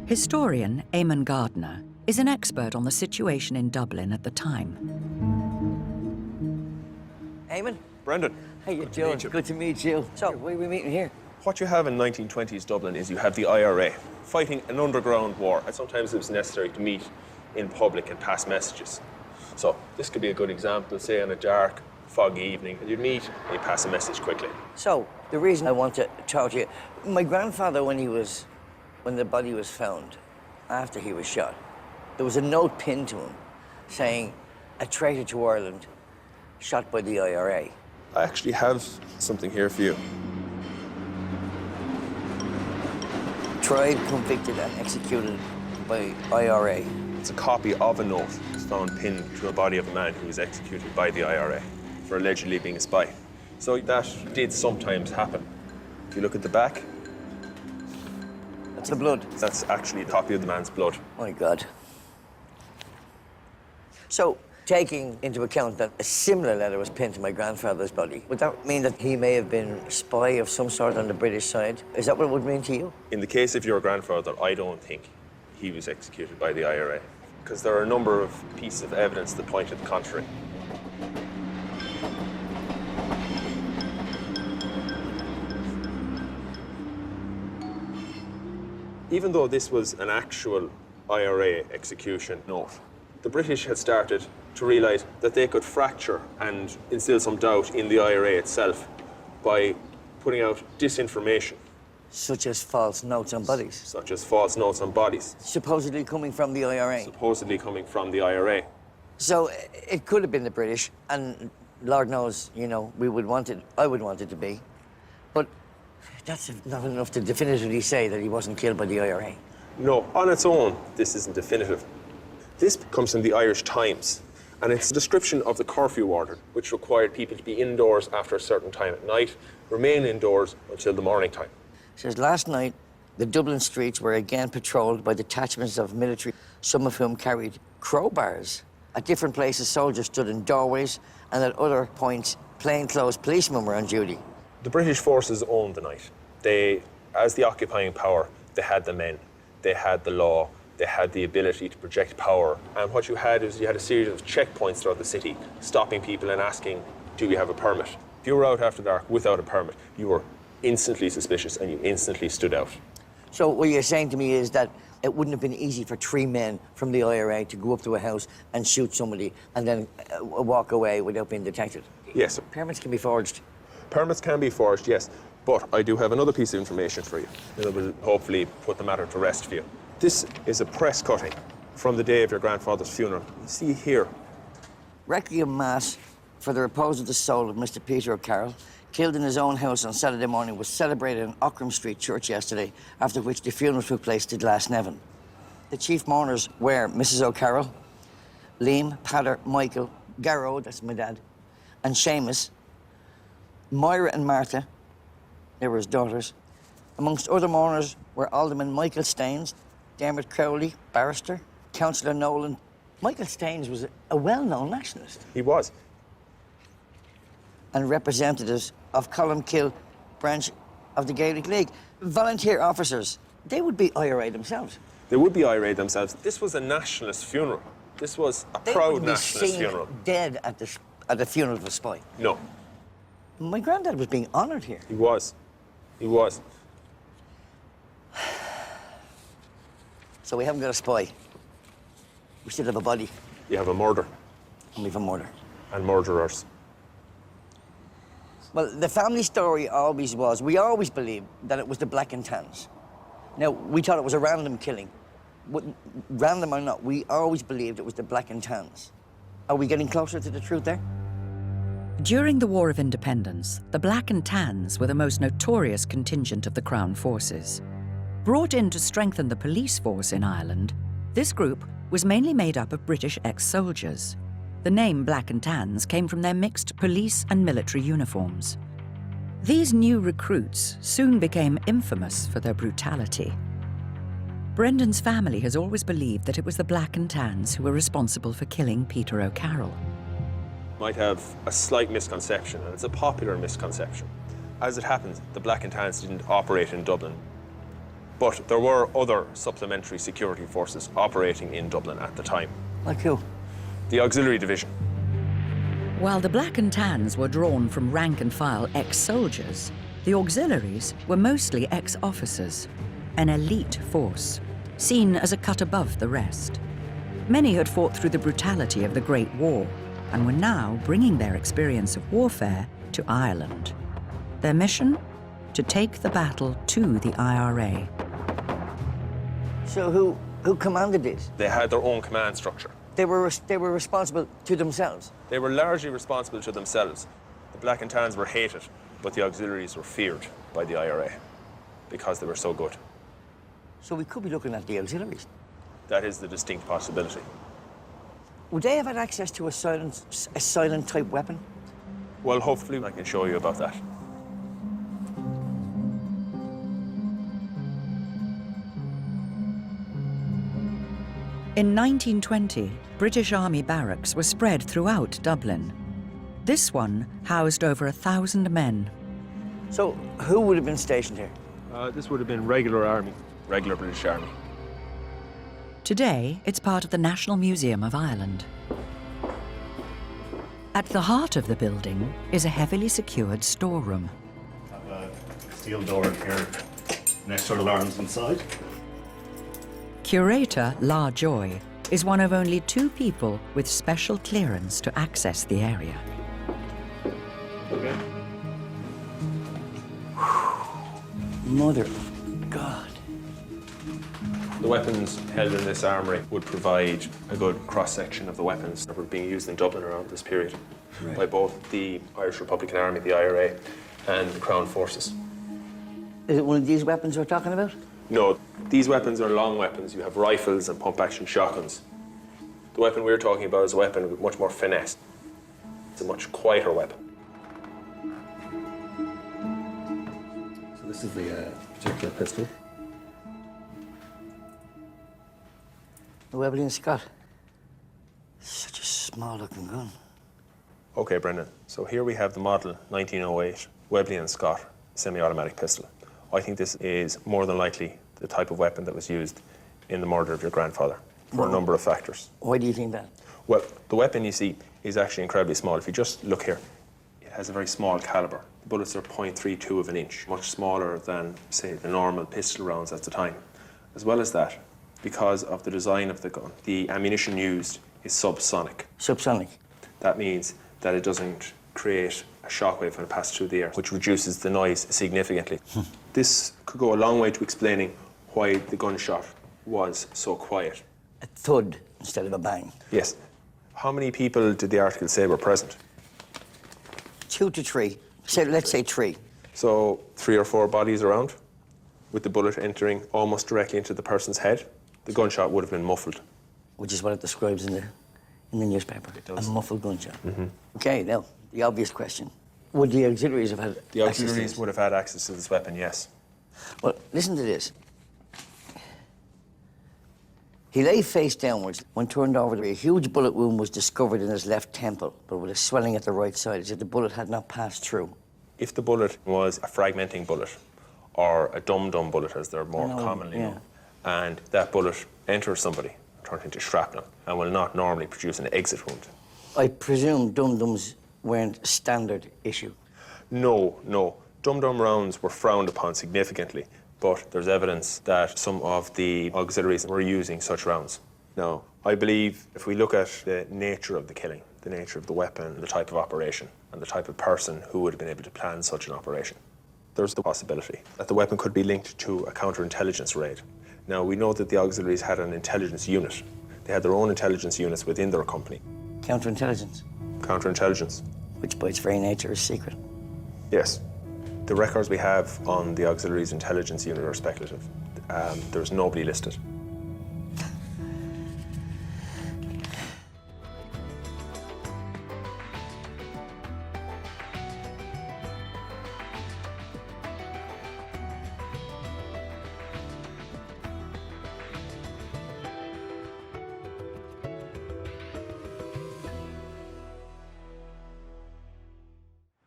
Historian Eamon Gardner is an expert on the situation in Dublin at the time. Eamon? Brendan. How you doing? Good to meet you. So, why are we meeting here? What you have in 1920s Dublin is you have the IRA fighting an underground war, and sometimes it was necessary to meet in public and pass messages. So this could be a good example, say on a dark, foggy evening, and you'd meet and you'd pass a message quickly. So, the reason I want to talk to you, my grandfather, when the body was found, after he was shot, there was a note pinned to him saying, "A traitor to Ireland, shot by the IRA." I actually have something here for you. Tried, convicted, and executed by IRA. It's a copy of a note that's found pinned to a body of a man who was executed by the IRA for allegedly being a spy. So that did sometimes happen. If you look at the back, That's the blood. that's actually a copy of the man's blood. My God. So, taking into account that a similar letter was pinned to my grandfather's body, would that mean that he may have been a spy of some sort on the British side? Is that what it would mean to you? In the case of your grandfather, I don't think he was executed by the IRA, because there are a number of pieces of evidence that point to the contrary. Even though this was an actual IRA execution note, the British had started to realise that they could fracture and instill some doubt in the IRA itself by putting out disinformation. Such as false notes on bodies. Such as false notes on bodies. Supposedly coming from the IRA. Supposedly coming from the IRA. So it could have been the British, and Lord knows, you know, I would want it to be. But that's not enough to definitively say that he wasn't killed by the IRA. No, on its own, this isn't definitive. This comes from the Irish Times, and it's a description of the curfew order, which required people to be indoors after a certain time at night, remain indoors until the morning time. It says, last night, the Dublin streets were again patrolled by detachments of military, some of whom carried crowbars. At different places, soldiers stood in doorways, and at other points, plainclothes policemen were on duty. The British forces owned the night. They, as the occupying power, they had the men, they had the law, they had the ability to project power. And what you had is you had a series of checkpoints throughout the city, stopping people and asking, do you have a permit? If you were out after dark without a permit, you were instantly suspicious and you instantly stood out. So what you're saying to me is that it wouldn't have been easy for three men from the IRA to go up to a house and shoot somebody and then walk away without being detected? Yes. Permits can be forged. Permits can be forged, yes. But I do have another piece of information for you that will hopefully put the matter to rest for you. This is a press cutting from the day of your grandfather's funeral. You see here. Requiem Mass for the repose of the soul of Mr. Peter O'Carroll, killed in his own house on Saturday morning, was celebrated in Ockram Street Church yesterday, after which the funeral took place to Glasnevin. The chief mourners were Mrs. O'Carroll, Liam, Pater, Michael, Garrow, that's my dad, and Seamus, Moira and Martha, they were his daughters. Amongst other mourners were Alderman Michael Staines, Dermot Crowley, barrister, Councillor Nolan. Michael Staines was a well-known nationalist. He was. And representatives of Columkill branch of the Gaelic League. Volunteer officers, they would be IRA themselves. They would be IRA themselves. This was a nationalist funeral. This was a proud nationalist funeral. Dead at the funeral of a spy. No. My granddad was being honoured here. He was. He was. So we haven't got a spy. We still have a body. You have a murder. And we have a murder. And murderers. Well, the family story always was, we always believed that it was the Black and Tans. Now, we thought it was a random killing. Random or not, we always believed it was the Black and Tans. Are we getting closer to the truth there? During the War of Independence, the Black and Tans were the most notorious contingent of the Crown forces. Brought in to strengthen the police force in Ireland, this group was mainly made up of British ex-soldiers. The name Black and Tans came from their mixed police and military uniforms. These new recruits soon became infamous for their brutality. Brendan's family has always believed that it was the Black and Tans who were responsible for killing Peter O'Carroll. Might have a slight misconception, and it's a popular misconception. As it happens, the Black and Tans didn't operate in Dublin. But there were other supplementary security forces operating in Dublin at the time. Like who? The Auxiliary Division. While the Black and Tans were drawn from rank-and-file ex-soldiers, the auxiliaries were mostly ex-officers, an elite force, seen as a cut above the rest. Many had fought through the brutality of the Great War and were now bringing their experience of warfare to Ireland. Their mission? To take the battle to the IRA. So who commanded this? They had their own command structure. They were responsible to themselves. They were largely responsible to themselves. The Black and Tans were hated, but the auxiliaries were feared by the IRA because they were so good. So we could be looking at the auxiliaries. That is the distinct possibility. Would they have had access to a silent type weapon? Well, hopefully I can show you about that. In 1920, British Army barracks were spread throughout Dublin. This one housed over 1,000 men. So who would have been stationed here? This would have been regular army, regular British Army. Today, it's part of the National Museum of Ireland. At the heart of the building is a heavily secured storeroom. Have a steel door in here, next to alarms inside. Curator La Joy is one of only 2 people with special clearance to access the area. Okay. Mother of God. The weapons held in this armoury would provide a good cross-section of the weapons that were being used in Dublin around this period by both the Irish Republican Army, the IRA, and the Crown Forces. Is it one of these weapons we're talking about? No, these weapons are long weapons. You have rifles and pump-action shotguns. The weapon we're talking about is a weapon with much more finesse. It's a much quieter weapon. So this is the particular pistol. The Webley and Scott. Such a small-looking gun. Okay, Brendan, so here we have the model 1908 Webley and Scott semi-automatic pistol. I think this is more than likely the type of weapon that was used in the murder of your grandfather for a number of factors. Why do you think that? Well, the weapon you see is actually incredibly small. If you just look here, it has a very small caliber. The bullets are 0.32 of an inch, much smaller than, say, the normal pistol rounds at the time. As well as that, because of the design of the gun, the ammunition used is subsonic. Subsonic? That means that it doesn't create a shockwave when it passes through the air, which reduces the noise significantly. This could go a long way to explaining why the gunshot was so quiet. A thud instead of a bang. Yes. How many people did the article say were present? 2 to 3. Let's say 3. So 3 or 4 bodies around, with the bullet entering almost directly into the person's head. The gunshot would have been muffled. Which is what it describes in the newspaper. It does. A muffled gunshot. Okay, now, the obvious question. Would the auxiliaries have had The access to auxiliaries this? would have had access to this weapon, yes. Well, listen to this. He lay face downwards. When turned over, a huge bullet wound was discovered in his left temple, but with a swelling at the right side, as if the bullet had not passed through. If the bullet was a fragmenting bullet, or a dum-dum bullet, as they're more commonly known, and that bullet enters somebody, turns into shrapnel, and will not normally produce an exit wound. I presume dum-dums weren't a standard issue. No, no. Dum-dum rounds were frowned upon significantly, but there's evidence that some of the auxiliaries were using such rounds. Now, I believe if we look at the nature of the killing, the nature of the weapon, the type of operation, and the type of person who would have been able to plan such an operation, there's the possibility that the weapon could be linked to a counterintelligence raid. Now, we know that the auxiliaries had an intelligence unit. They had their own intelligence units within their company. Counterintelligence, Counterintelligence. which by its very nature is secret. Yes. The records we have on the auxiliaries intelligence unit are speculative. There's nobody listed.